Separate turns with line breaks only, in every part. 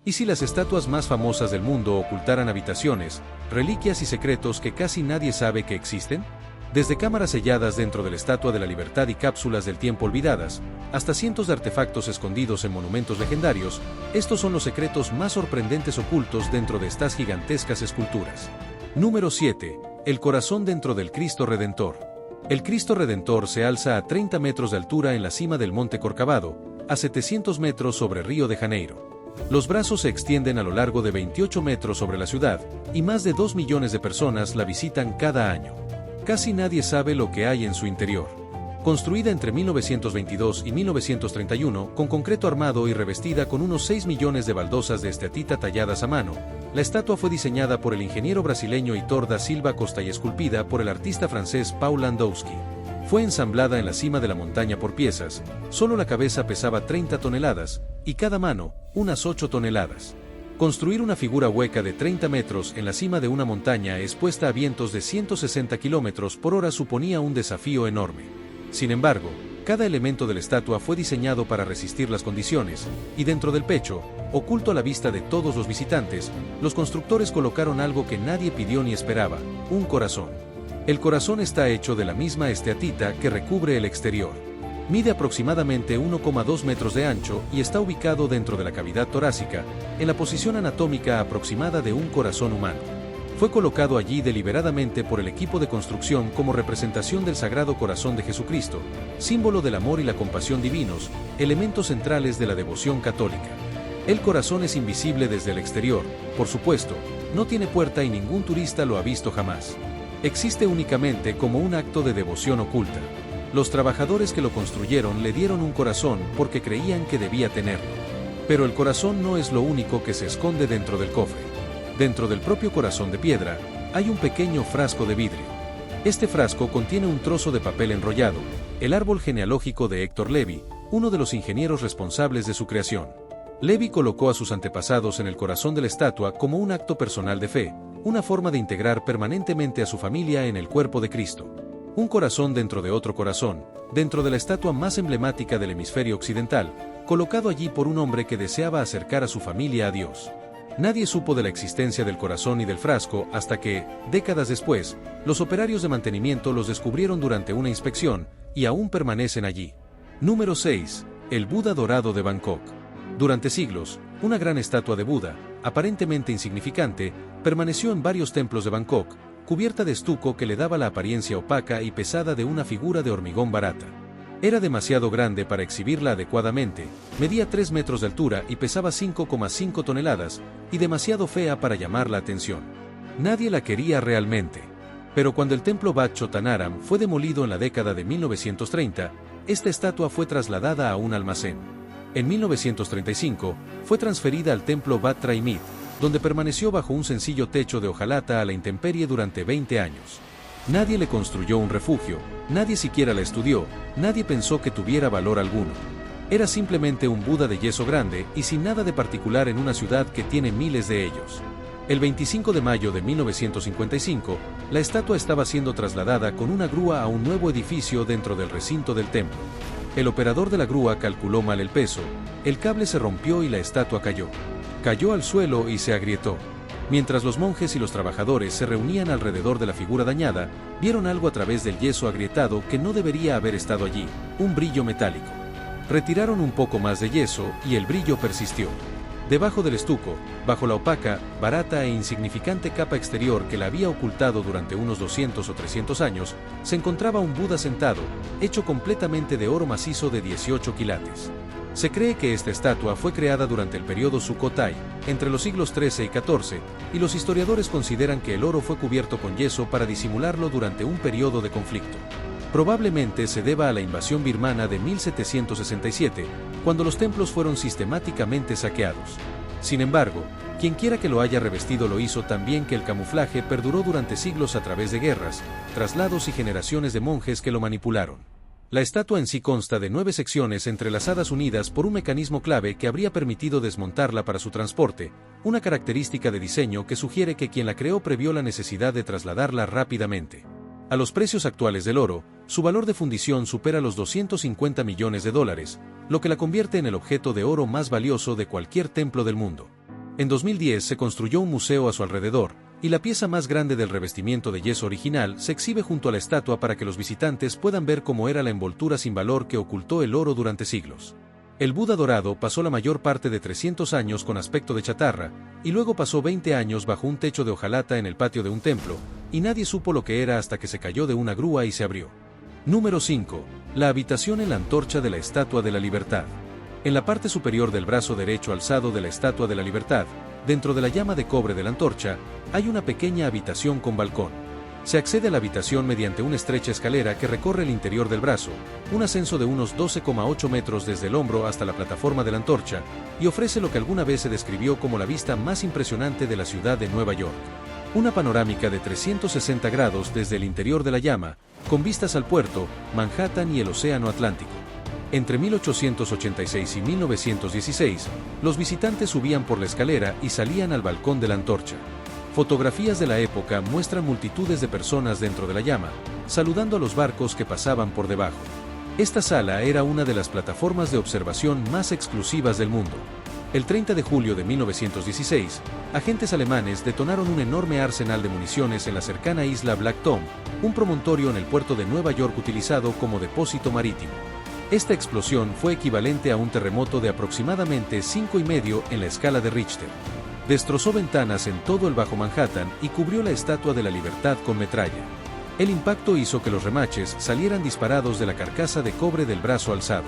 ¿Y si las estatuas más famosas del mundo ocultaran habitaciones, reliquias y secretos que casi nadie sabe que existen? Desde cámaras selladas dentro de la Estatua de la Libertad y cápsulas del tiempo olvidadas, hasta cientos de artefactos escondidos en monumentos legendarios, estos son los secretos más sorprendentes ocultos dentro de estas gigantescas esculturas. Número 7. El corazón dentro del Cristo Redentor. El Cristo Redentor se alza a 30 metros de altura en la cima del Monte Corcovado, a 700 metros sobre Río de Janeiro. Los brazos se extienden a lo largo de 28 metros sobre la ciudad, y más de 2 millones de personas la visitan cada año. Casi nadie sabe lo que hay en su interior. Construida entre 1922 y 1931, con concreto armado y revestida con unos 6 millones de baldosas de esteatita talladas a mano, la estatua fue diseñada por el ingeniero brasileño Heitor da Silva Costa y esculpida por el artista francés Paul Landowski. Fue ensamblada en la cima de la montaña por piezas, solo la cabeza pesaba 30 toneladas, y cada mano, unas 8 toneladas. Construir una figura hueca de 30 metros en la cima de una montaña expuesta a vientos de 160 kilómetros por hora suponía un desafío enorme. Sin embargo, cada elemento de la estatua fue diseñado para resistir las condiciones, y dentro del pecho, oculto a la vista de todos los visitantes, los constructores colocaron algo que nadie pidió ni esperaba: un corazón. El corazón está hecho de la misma esteatita que recubre el exterior. Mide aproximadamente 1,2 metros de ancho y está ubicado dentro de la cavidad torácica, en la posición anatómica aproximada de un corazón humano. Fue colocado allí deliberadamente por el equipo de construcción como representación del Sagrado Corazón de Jesucristo, símbolo del amor y la compasión divinos, elementos centrales de la devoción católica. El corazón es invisible desde el exterior, por supuesto, no tiene puerta y ningún turista lo ha visto jamás. Existe únicamente como un acto de devoción oculta. Los trabajadores que lo construyeron le dieron un corazón porque creían que debía tenerlo. Pero el corazón no es lo único que se esconde dentro del cofre. Dentro del propio corazón de piedra, hay un pequeño frasco de vidrio. Este frasco contiene un trozo de papel enrollado, el árbol genealógico de Héctor Levy, uno de los ingenieros responsables de su creación. Levy colocó a sus antepasados en el corazón de la estatua como un acto personal de fe, una forma de integrar permanentemente a su familia en el cuerpo de Cristo. Un corazón dentro de otro corazón, dentro de la estatua más emblemática del hemisferio occidental, colocado allí por un hombre que deseaba acercar a su familia a Dios. Nadie supo de la existencia del corazón y del frasco hasta que, décadas después, los operarios de mantenimiento los descubrieron durante una inspección, y aún permanecen allí. Número 6. El Buda dorado de Bangkok. Durante siglos, una gran estatua de Buda, aparentemente insignificante, permaneció en varios templos de Bangkok, cubierta de estuco que le daba la apariencia opaca y pesada de una figura de hormigón barata. Era demasiado grande para exhibirla adecuadamente, medía 3 metros de altura y pesaba 5,5 toneladas, y demasiado fea para llamar la atención. Nadie la quería realmente. Pero cuando el templo Wat Chotanaram fue demolido en la década de 1930, esta estatua fue trasladada a un almacén. En 1935, fue transferida al templo Wat Trai Mit, donde permaneció bajo un sencillo techo de hojalata a la intemperie durante 20 años. Nadie le construyó un refugio, nadie siquiera la estudió, nadie pensó que tuviera valor alguno. Era simplemente un Buda de yeso grande y sin nada de particular en una ciudad que tiene miles de ellos. El 25 de mayo de 1955, la estatua estaba siendo trasladada con una grúa a un nuevo edificio dentro del recinto del templo. El operador de la grúa calculó mal el peso, el cable se rompió y la estatua cayó. Cayó al suelo y se agrietó. Mientras los monjes y los trabajadores se reunían alrededor de la figura dañada, vieron algo a través del yeso agrietado que no debería haber estado allí: un brillo metálico. Retiraron un poco más de yeso y el brillo persistió. Debajo del estuco, bajo la opaca, barata e insignificante capa exterior que la había ocultado durante unos 200 o 300 años, se encontraba un Buda sentado, hecho completamente de oro macizo de 18 quilates. Se cree que esta estatua fue creada durante el periodo Sukhothai, entre los siglos XIII y XIV, y los historiadores consideran que el oro fue cubierto con yeso para disimularlo durante un periodo de conflicto. Probablemente se deba a la invasión birmana de 1767, cuando los templos fueron sistemáticamente saqueados. Sin embargo, quienquiera que lo haya revestido lo hizo tan bien que el camuflaje perduró durante siglos a través de guerras, traslados y generaciones de monjes que lo manipularon. La estatua en sí consta de 9 secciones entrelazadas unidas por un mecanismo clave que habría permitido desmontarla para su transporte, una característica de diseño que sugiere que quien la creó previó la necesidad de trasladarla rápidamente. A los precios actuales del oro, su valor de fundición supera los $250 millones, lo que la convierte en el objeto de oro más valioso de cualquier templo del mundo. En 2010 se construyó un museo a su alrededor, y la pieza más grande del revestimiento de yeso original se exhibe junto a la estatua para que los visitantes puedan ver cómo era la envoltura sin valor que ocultó el oro durante siglos. El Buda dorado pasó la mayor parte de 300 años con aspecto de chatarra, y luego pasó 20 años bajo un techo de hojalata en el patio de un templo, y nadie supo lo que era hasta que se cayó de una grúa y se abrió. Número 5. La habitación en la antorcha de la Estatua de la Libertad. En la parte superior del brazo derecho alzado de la Estatua de la Libertad, dentro de la llama de cobre de la antorcha, hay una pequeña habitación con balcón. Se accede a la habitación mediante una estrecha escalera que recorre el interior del brazo, un ascenso de unos 12,8 metros desde el hombro hasta la plataforma de la antorcha, y ofrece lo que alguna vez se describió como la vista más impresionante de la ciudad de Nueva York. Una panorámica de 360 grados desde el interior de la llama, con vistas al puerto, Manhattan y el Océano Atlántico. Entre 1886 y 1916, los visitantes subían por la escalera y salían al balcón de la antorcha. Fotografías de la época muestran multitudes de personas dentro de la llama, saludando a los barcos que pasaban por debajo. Esta sala era una de las plataformas de observación más exclusivas del mundo. El 30 de julio de 1916, agentes alemanes detonaron un enorme arsenal de municiones en la cercana isla Black Tom, un promontorio en el puerto de Nueva York utilizado como depósito marítimo. Esta explosión fue equivalente a un terremoto de aproximadamente 5,5 en la escala de Richter. Destrozó ventanas en todo el Bajo Manhattan y cubrió la Estatua de la Libertad con metralla. El impacto hizo que los remaches salieran disparados de la carcasa de cobre del brazo alzado.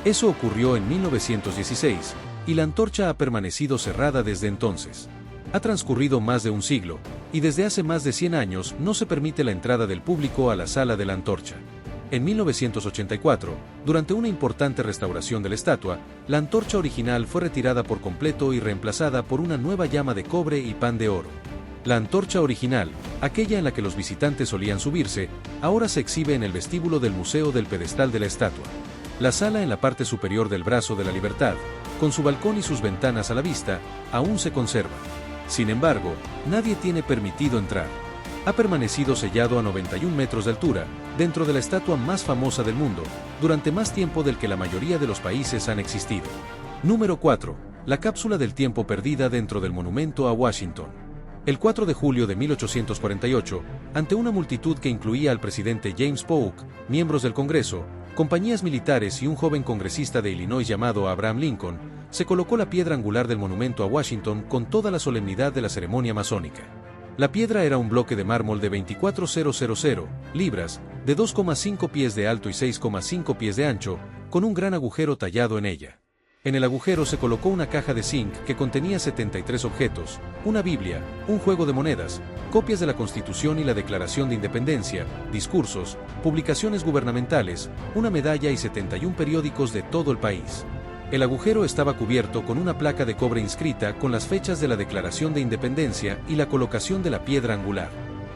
Eso ocurrió en 1916, y la antorcha ha permanecido cerrada desde entonces. Ha transcurrido más de un siglo, y desde hace más de 100 años no se permite la entrada del público a la sala de la antorcha. En 1984, durante una importante restauración de la estatua, la antorcha original fue retirada por completo y reemplazada por una nueva llama de cobre y pan de oro. La antorcha original, aquella en la que los visitantes solían subirse, ahora se exhibe en el vestíbulo del Museo del Pedestal de la Estatua. La sala en la parte superior del brazo de la Libertad, con su balcón y sus ventanas a la vista, aún se conserva. Sin embargo, nadie tiene permitido entrar. Ha permanecido sellado a 91 metros de altura, dentro de la estatua más famosa del mundo, durante más tiempo del que la mayoría de los países han existido. Número 4. La cápsula del tiempo perdida dentro del monumento a Washington. El 4 de julio de 1848, ante una multitud que incluía al presidente James Polk, miembros del Congreso, compañías militares y un joven congresista de Illinois llamado Abraham Lincoln, se colocó la piedra angular del monumento a Washington con toda la solemnidad de la ceremonia masónica. La piedra era un bloque de mármol de 24,000 libras, de 2,5 pies de alto y 6,5 pies de ancho, con un gran agujero tallado en ella. En el agujero se colocó una caja de zinc que contenía 73 objetos, una Biblia, un juego de monedas, copias de la Constitución y la Declaración de Independencia, discursos, publicaciones gubernamentales, una medalla y 71 periódicos de todo el país. El agujero estaba cubierto con una placa de cobre inscrita con las fechas de la Declaración de Independencia y la colocación de la piedra angular.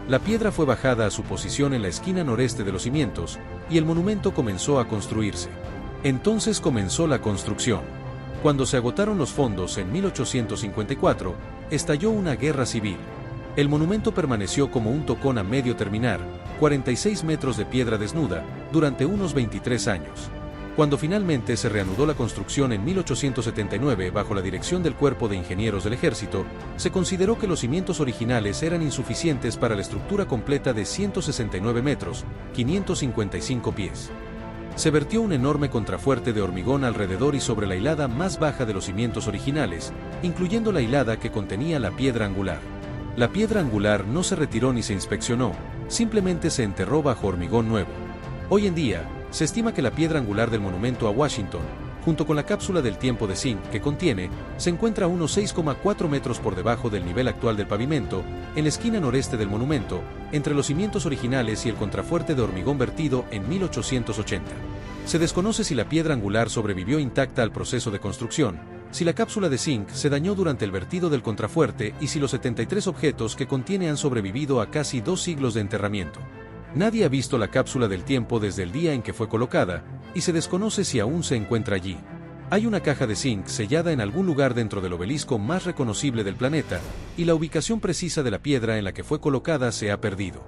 La piedra fue bajada a su posición en la esquina noreste de los cimientos, y el monumento comenzó a construirse. Entonces comenzó la construcción. Cuando se agotaron los fondos en 1854, estalló una guerra civil. El monumento permaneció como un tocón a medio terminar, 46 metros de piedra desnuda, durante unos 23 años. Cuando finalmente se reanudó la construcción en 1879 bajo la dirección del Cuerpo de Ingenieros del Ejército, se consideró que los cimientos originales eran insuficientes para la estructura completa de 169 metros, 555 pies. Se vertió un enorme contrafuerte de hormigón alrededor y sobre la hilada más baja de los cimientos originales, incluyendo la hilada que contenía la piedra angular. La piedra angular no se retiró ni se inspeccionó, simplemente se enterró bajo hormigón nuevo. Hoy en día, se estima que la piedra angular del monumento a Washington, junto con la cápsula del tiempo de zinc que contiene, se encuentra a unos 6,4 metros por debajo del nivel actual del pavimento, en la esquina noreste del monumento, entre los cimientos originales y el contrafuerte de hormigón vertido en 1880. Se desconoce si la piedra angular sobrevivió intacta al proceso de construcción, si la cápsula de zinc se dañó durante el vertido del contrafuerte y si los 73 objetos que contiene han sobrevivido a casi 2 siglos de enterramiento. Nadie ha visto la cápsula del tiempo desde el día en que fue colocada, y se desconoce si aún se encuentra allí. Hay una caja de zinc sellada en algún lugar dentro del obelisco más reconocible del planeta, y la ubicación precisa de la piedra en la que fue colocada se ha perdido.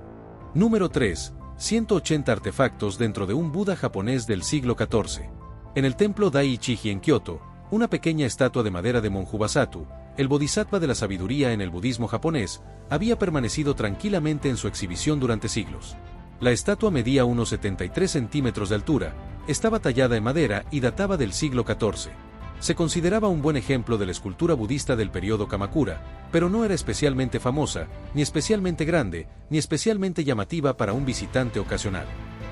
Número 3. 180 artefactos dentro de un Buda japonés del siglo XIV. En el templo Dai-Ichiji en Kioto, una pequeña estatua de madera de Monju Basatu, el bodhisattva de la sabiduría en el budismo japonés, había permanecido tranquilamente en su exhibición durante siglos. La estatua medía unos 73 centímetros de altura, estaba tallada en madera y databa del siglo XIV. Se consideraba un buen ejemplo de la escultura budista del periodo Kamakura, pero no era especialmente famosa, ni especialmente grande, ni especialmente llamativa para un visitante ocasional.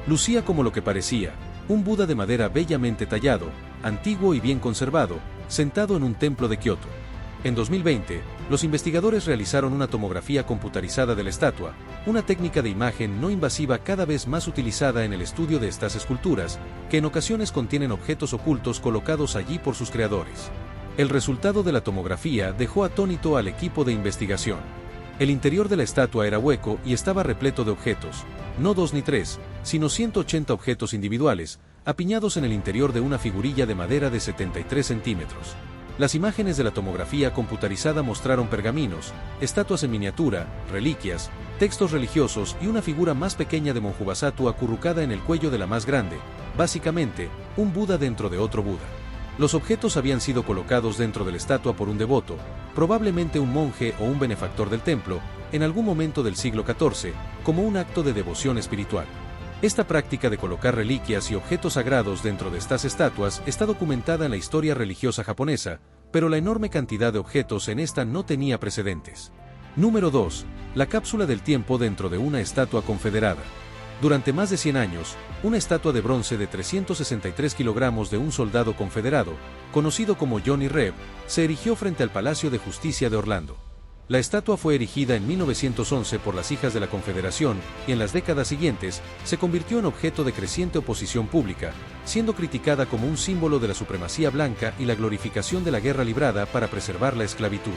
Lucía como lo que parecía, un Buda de madera bellamente tallado, antiguo y bien conservado, sentado en un templo de Kioto. En 2020, los investigadores realizaron una tomografía computarizada de la estatua, una técnica de imagen no invasiva cada vez más utilizada en el estudio de estas esculturas, que en ocasiones contienen objetos ocultos colocados allí por sus creadores. El resultado de la tomografía dejó atónito al equipo de investigación. El interior de la estatua era hueco y estaba repleto de objetos, no 2 ni 3, sino 180 objetos individuales, apiñados en el interior de una figurilla de madera de 73 centímetros. Las imágenes de la tomografía computarizada mostraron pergaminos, estatuas en miniatura, reliquias, textos religiosos y una figura más pequeña de Monjubasattu acurrucada en el cuello de la más grande, básicamente, un Buda dentro de otro Buda. Los objetos habían sido colocados dentro de la estatua por un devoto, probablemente un monje o un benefactor del templo, en algún momento del siglo XIV, como un acto de devoción espiritual. Esta práctica de colocar reliquias y objetos sagrados dentro de estas estatuas está documentada en la historia religiosa japonesa, pero la enorme cantidad de objetos en esta no tenía precedentes. Número 2. La cápsula del tiempo dentro de una estatua confederada. Durante más de 100 años, una estatua de bronce de 363 kilogramos de un soldado confederado, conocido como Johnny Reb, se erigió frente al Palacio de Justicia de Orlando. La estatua fue erigida en 1911 por las hijas de la Confederación y en las décadas siguientes se convirtió en objeto de creciente oposición pública, siendo criticada como un símbolo de la supremacía blanca y la glorificación de la guerra librada para preservar la esclavitud.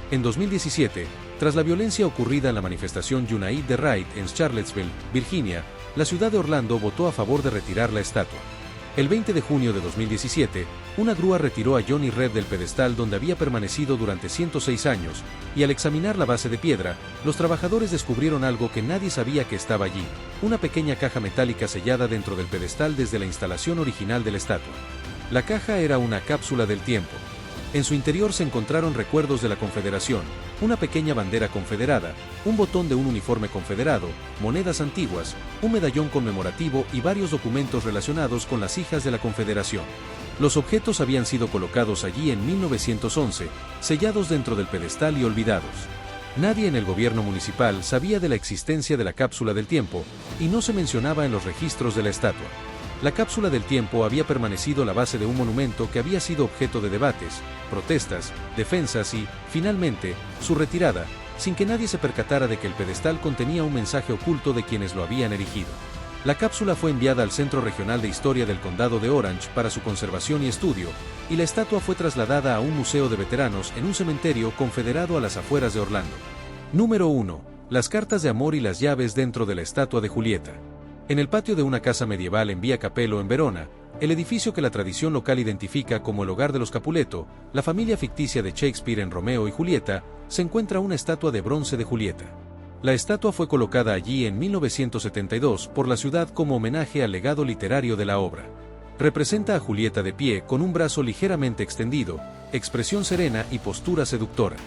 En 2017, tras la violencia ocurrida en la manifestación Unite the Right en Charlottesville, Virginia, la ciudad de Orlando votó a favor de retirar la estatua. El 20 de junio de 2017, una grúa retiró a Johnny Reb del pedestal donde había permanecido durante 106 años, y al examinar la base de piedra, los trabajadores descubrieron algo que nadie sabía que estaba allí, una pequeña caja metálica sellada dentro del pedestal desde la instalación original de la estatua. La caja era una cápsula del tiempo. En su interior se encontraron recuerdos de la Confederación, una pequeña bandera confederada, un botón de un uniforme confederado, monedas antiguas, un medallón conmemorativo y varios documentos relacionados con las hijas de la Confederación. Los objetos habían sido colocados allí en 1911, sellados dentro del pedestal y olvidados. Nadie en el gobierno municipal sabía de la existencia de la cápsula del tiempo, y no se mencionaba en los registros de la estatua. La cápsula del tiempo había permanecido la base de un monumento que había sido objeto de debates, protestas, defensas y, finalmente, su retirada, sin que nadie se percatara de que el pedestal contenía un mensaje oculto de quienes lo habían erigido. La cápsula fue enviada al Centro Regional de Historia del Condado de Orange para su conservación y estudio, y la estatua fue trasladada a un museo de veteranos en un cementerio confederado a las afueras de Orlando. Número 1. Las cartas de amor y las llaves dentro de la estatua de Julieta. En el patio de una casa medieval en Via Capello en Verona, el edificio que la tradición local identifica como el hogar de los Capuleto, la familia ficticia de Shakespeare en Romeo y Julieta, se encuentra una estatua de bronce de Julieta. La estatua fue colocada allí en 1972 por la ciudad como homenaje al legado literario de la obra. Representa a Julieta de pie con un brazo ligeramente extendido, expresión serena y postura seductora.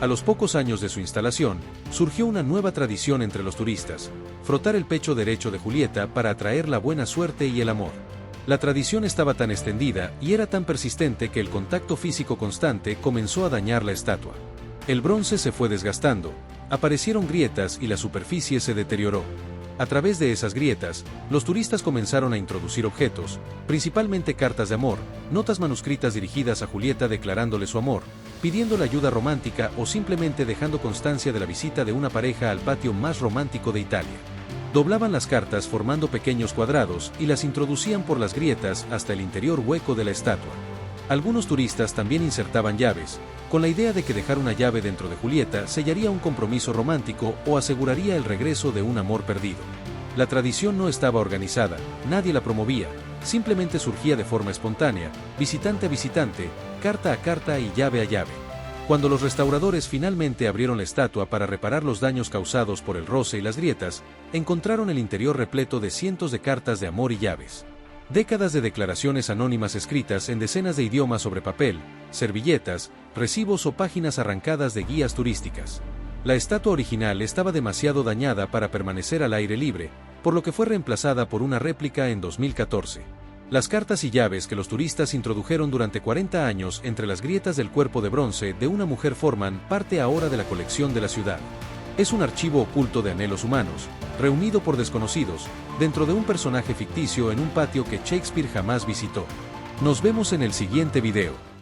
A los pocos años de su instalación, surgió una nueva tradición entre los turistas: frotar el pecho derecho de Julieta para atraer la buena suerte y el amor. La tradición estaba tan extendida y era tan persistente que el contacto físico constante comenzó a dañar la estatua. El bronce se fue desgastando, aparecieron grietas y la superficie se deterioró. A través de esas grietas, los turistas comenzaron a introducir objetos, principalmente cartas de amor, notas manuscritas dirigidas a Julieta declarándole su amor, pidiéndole ayuda romántica o simplemente dejando constancia de la visita de una pareja al patio más romántico de Italia. Doblaban las cartas formando pequeños cuadrados y las introducían por las grietas hasta el interior hueco de la estatua. Algunos turistas también insertaban llaves, con la idea de que dejar una llave dentro de Julieta sellaría un compromiso romántico o aseguraría el regreso de un amor perdido. La tradición no estaba organizada, nadie la promovía, simplemente surgía de forma espontánea, visitante a visitante, carta a carta y llave a llave. Cuando los restauradores finalmente abrieron la estatua para reparar los daños causados por el roce y las grietas, encontraron el interior repleto de cientos de cartas de amor y llaves. Décadas de declaraciones anónimas escritas en decenas de idiomas sobre papel, servilletas, recibos o páginas arrancadas de guías turísticas. La estatua original estaba demasiado dañada para permanecer al aire libre, por lo que fue reemplazada por una réplica en 2014. Las cartas y llaves que los turistas introdujeron durante 40 años entre las grietas del cuerpo de bronce de una mujer forman parte ahora de la colección de la ciudad. Es un archivo oculto de anhelos humanos, reunido por desconocidos, dentro de un personaje ficticio en un patio que Shakespeare jamás visitó. Nos vemos en el siguiente video.